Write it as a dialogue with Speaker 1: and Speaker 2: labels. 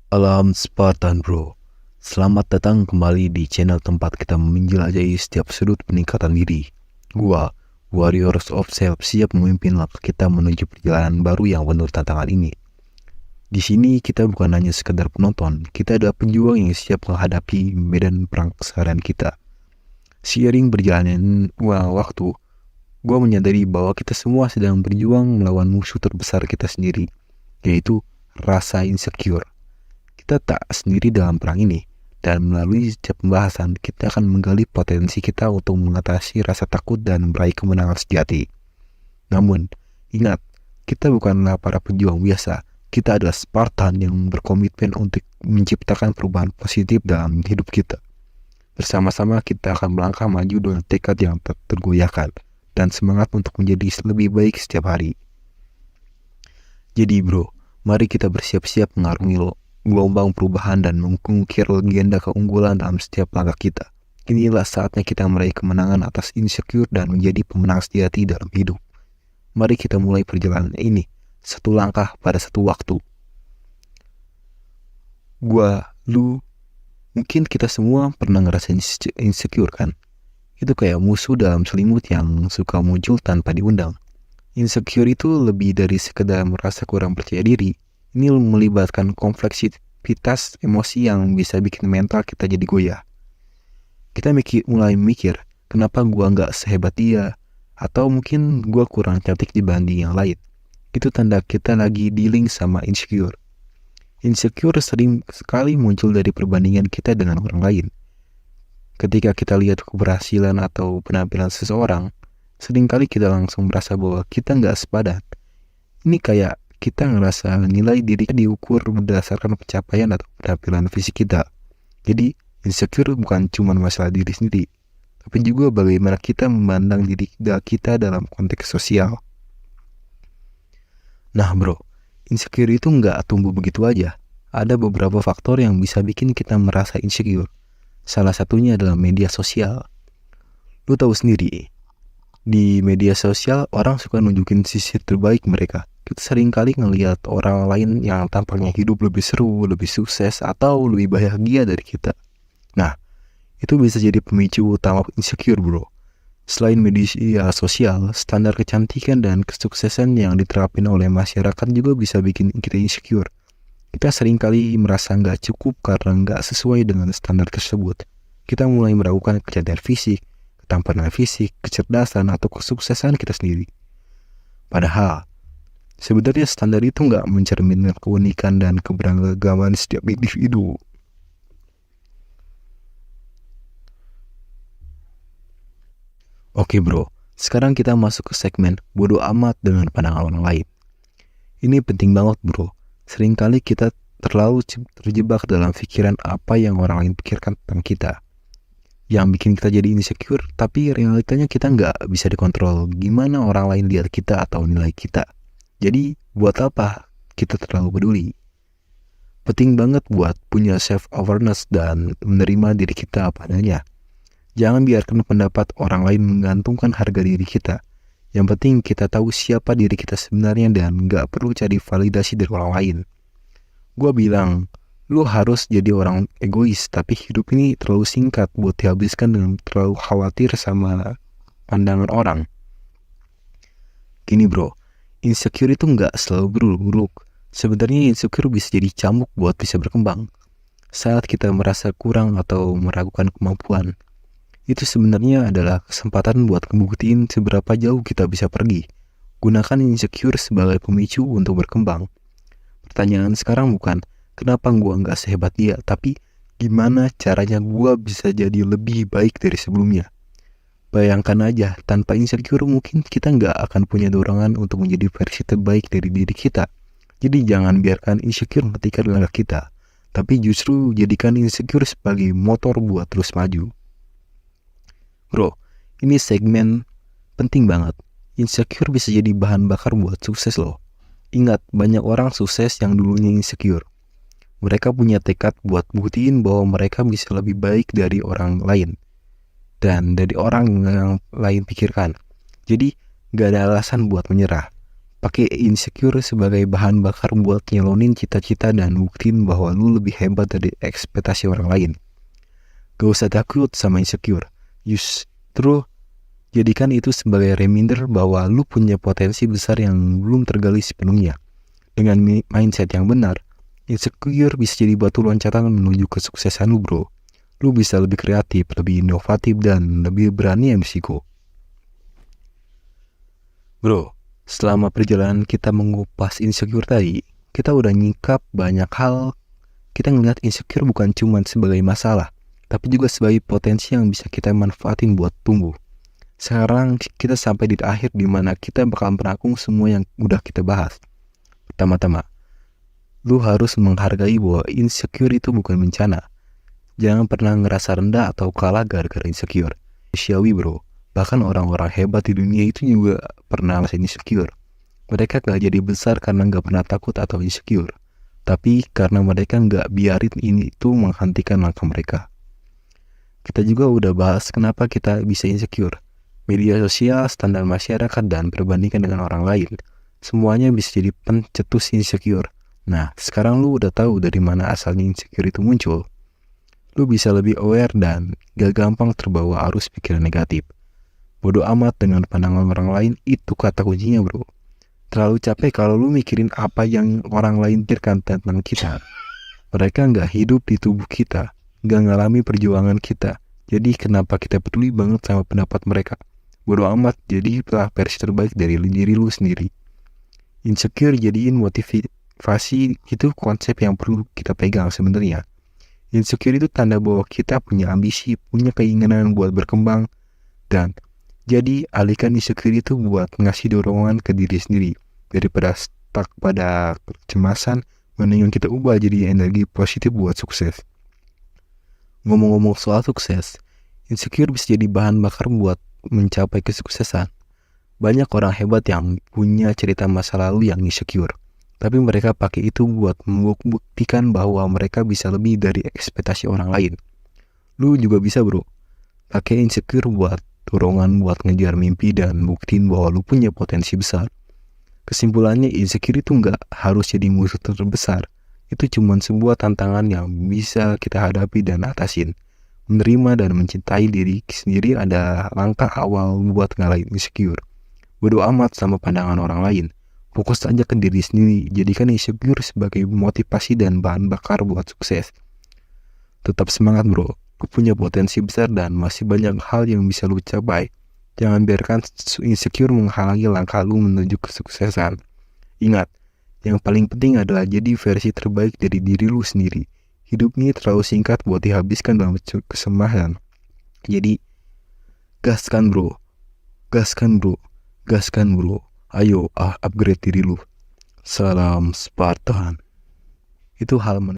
Speaker 1: Alam Spartan bro, selamat datang kembali di channel tempat kita menjelajahi setiap sudut peningkatan diri. Gua, Warriors of Self, siap memimpin langkah kita menuju perjalanan baru yang penuh tantangan ini. Di sini kita bukan hanya sekedar penonton, kita adalah pejuang yang siap menghadapi medan perang keseharian kita. Seiring berjalannya waktu, gua menyadari bahwa kita semua sedang berjuang melawan musuh terbesar kita sendiri, yaitu rasa insecure. Kita tak sendiri dalam perang ini, dan melalui setiap pembahasan kita akan menggali potensi kita untuk mengatasi rasa takut dan meraih kemenangan sejati. Namun, ingat, kita bukanlah para pejuang biasa. Kita adalah Spartan yang berkomitmen untuk menciptakan perubahan positif dalam hidup kita. Bersama-sama kita akan melangkah maju dengan tekad yang tak tergoyahkan dan semangat untuk menjadi lebih baik setiap hari. Jadi bro, mari kita bersiap-siap mengarungi gelombang perubahan dan mengukir legenda keunggulan dalam setiap langkah kita. Inilah saatnya kita meraih kemenangan atas insecure dan menjadi pemenang sejati dalam hidup. Mari kita mulai perjalanan ini, satu langkah pada satu waktu. Mungkin kita semua pernah ngerasain insecure kan? Itu kayak musuh dalam selimut yang suka muncul tanpa diundang. Insecure itu lebih dari sekedar merasa kurang percaya diri. Ini melibatkan kompleksitas emosi yang bisa bikin mental kita jadi goyah. Kita mulai mikir, kenapa gua nggak sehebat dia? Atau mungkin gua kurang cantik dibanding yang lain. Itu tanda kita lagi dealing sama insecure. Insecure sering sekali muncul dari perbandingan kita dengan orang lain. Ketika kita lihat keberhasilan atau penampilan seseorang, seringkali kita langsung merasa bahwa kita nggak sepadan. Ini kayak kita ngerasa nilai diri diukur berdasarkan pencapaian atau penampilan fisik kita. Jadi insecure bukan cuma masalah diri sendiri, tapi juga bagaimana kita memandang diri kita dalam konteks sosial. Nah bro, insecure itu nggak tumbuh begitu aja. Ada beberapa faktor yang bisa bikin kita merasa insecure. Salah satunya adalah media sosial. Lu tahu sendiri, di media sosial orang suka nunjukin sisi terbaik mereka. Kita sering kali ngelihat orang lain yang tampaknya hidup lebih seru, lebih sukses, atau lebih bahagia dari kita. Nah, itu bisa jadi pemicu utama insecure bro. Selain media sosial, standar kecantikan dan kesuksesan yang diterapin oleh masyarakat juga bisa bikin kita insecure. Kita sering kali merasa nggak cukup karena nggak sesuai dengan standar tersebut. Kita mulai meragukan kecantikan fisik, ketampanan fisik, kecerdasan, atau kesuksesan kita sendiri. Padahal, sebenarnya standar itu nggak mencerminkan keunikan dan keberagaman setiap individu. Oke bro, sekarang kita masuk ke segmen bodo amat dengan pandangan orang lain. Ini penting banget bro. Seringkali kita terlalu terjebak dalam pikiran apa yang orang lain pikirkan tentang kita, yang bikin kita jadi insecure, tapi realitanya kita nggak bisa dikontrol gimana orang lain lihat kita atau nilai kita. Jadi buat apa kita terlalu peduli? Penting banget buat punya self-awareness dan menerima diri kita apa adanya. Jangan biarkan pendapat orang lain menggantungkan harga diri kita. Yang penting kita tahu siapa diri kita sebenarnya dan gak perlu cari validasi dari orang lain. Gua bilang, lu harus jadi orang egois, tapi hidup ini terlalu singkat buat dihabiskan dengan terlalu khawatir sama pandangan orang. Gini bro, insecure itu gak selalu buruk. Sebenarnya insecure bisa jadi cambuk buat bisa berkembang. Saat kita merasa kurang atau meragukan kemampuan, itu sebenarnya adalah kesempatan buat ngebuktiin seberapa jauh kita bisa pergi. Gunakan insecure sebagai pemicu untuk berkembang. Pertanyaan sekarang bukan kenapa gua nggak sehebat dia, tapi gimana caranya gua bisa jadi lebih baik dari sebelumnya. Bayangkan aja, tanpa insecure mungkin kita nggak akan punya dorongan untuk menjadi versi terbaik dari diri kita. Jadi jangan biarkan insecure menghentikan langkah kita, tapi justru jadikan insecure sebagai motor buat terus maju. Bro, ini segmen penting banget. Insecure bisa jadi bahan bakar buat sukses loh. Ingat, banyak orang sukses yang dulunya insecure. Mereka punya tekad buat buktiin bahwa mereka bisa lebih baik dari orang lain dan dari orang yang lain pikirkan. Jadi, gak ada alasan buat menyerah. pakai insecure sebagai bahan bakar buat nyelonin cita-cita dan buktiin bahwa lu lebih hebat dari ekspektasi orang lain. Gak usah takut sama insecure, justru jadikan itu sebagai reminder bahwa lu punya potensi besar yang belum tergali sepenuhnya. Dengan mindset yang benar, insecure bisa jadi batu loncatan menuju kesuksesan lu, bro. Lu bisa lebih kreatif, lebih inovatif, dan lebih berani ambil risiko. Bro, selama perjalanan kita mengupas insecure tadi, kita udah nyingkap banyak hal. Kita ngeliat insecure bukan cuma sebagai masalah, tapi juga sebagai potensi yang bisa kita manfaatin buat tumbuh. Sekarang kita sampai di akhir di mana kita bakal merangkum semua yang udah kita bahas. Pertama-tama, lu harus menghargai bahwa insecure itu bukan bencana. Jangan pernah ngerasa rendah atau kalah gara-gara insecure. Manusiawi, bro. Bahkan orang-orang hebat di dunia itu juga pernah merasa insecure. Mereka gak jadi besar karena gak pernah takut atau insecure, tapi karena mereka gak biarin ini itu menghentikan langkah mereka. Kita juga udah bahas kenapa kita bisa insecure. Media sosial, standar masyarakat, dan perbandingan dengan orang lain. Semuanya bisa jadi pencetus insecure. Nah, sekarang lu udah tahu dari mana asalnya insecure itu muncul. Lu bisa lebih aware dan gak gampang terbawa arus pikiran negatif. Bodoh amat dengan pandangan orang lain, itu kata kuncinya, bro. Terlalu capek kalau lu mikirin apa yang orang lain pikirkan tentang kita. Mereka gak hidup di tubuh kita, gak ngalami perjuangan kita. Jadi kenapa kita peduli banget sama pendapat mereka? Bodoh amat, jadilah versi terbaik dari diri lu sendiri. Insecure jadiin motivasi, itu konsep yang perlu kita pegang sebenarnya. Insecure itu tanda bahwa kita punya ambisi, punya keinginan buat berkembang, dan jadi alihkan insecure itu buat ngasih dorongan ke diri sendiri. Daripada stuck pada kecemasan, mendingan kita ubah jadi energi positif buat sukses. Ngomong-ngomong soal sukses, insecure bisa jadi bahan bakar buat mencapai kesuksesan. Banyak orang hebat yang punya cerita masa lalu yang insecure, tapi mereka pakai itu buat membuktikan bahwa mereka bisa lebih dari ekspektasi orang lain. Lu juga bisa, bro. Pakai insecure buat dorongan buat ngejar mimpi dan buktiin bahwa lu punya potensi besar. Kesimpulannya, insecure itu nggak harus jadi musuh terbesar. Itu cuma sebuah tantangan yang bisa kita hadapi dan atasin. Menerima dan mencintai diri sendiri ada langkah awal buat ngalahin insecure. Bodoh amat sama pandangan orang lain. Fokus aja ke diri sendiri. Jadikan insecure sebagai motivasi dan bahan bakar buat sukses. Tetap semangat, bro. Lu punya potensi besar dan masih banyak hal yang bisa lu capai. Jangan biarkan insecure menghalangi langkah lu menuju kesuksesan. Ingat, yang paling penting adalah jadi versi terbaik dari diri lu sendiri. Hidup ini terlalu singkat buat dihabiskan dalam kesemahan. Jadi, gaskan, bro. Gaskan, bro. Gaskan, bro. Ayo, upgrade diri lu. Salam Spartan. Itu hal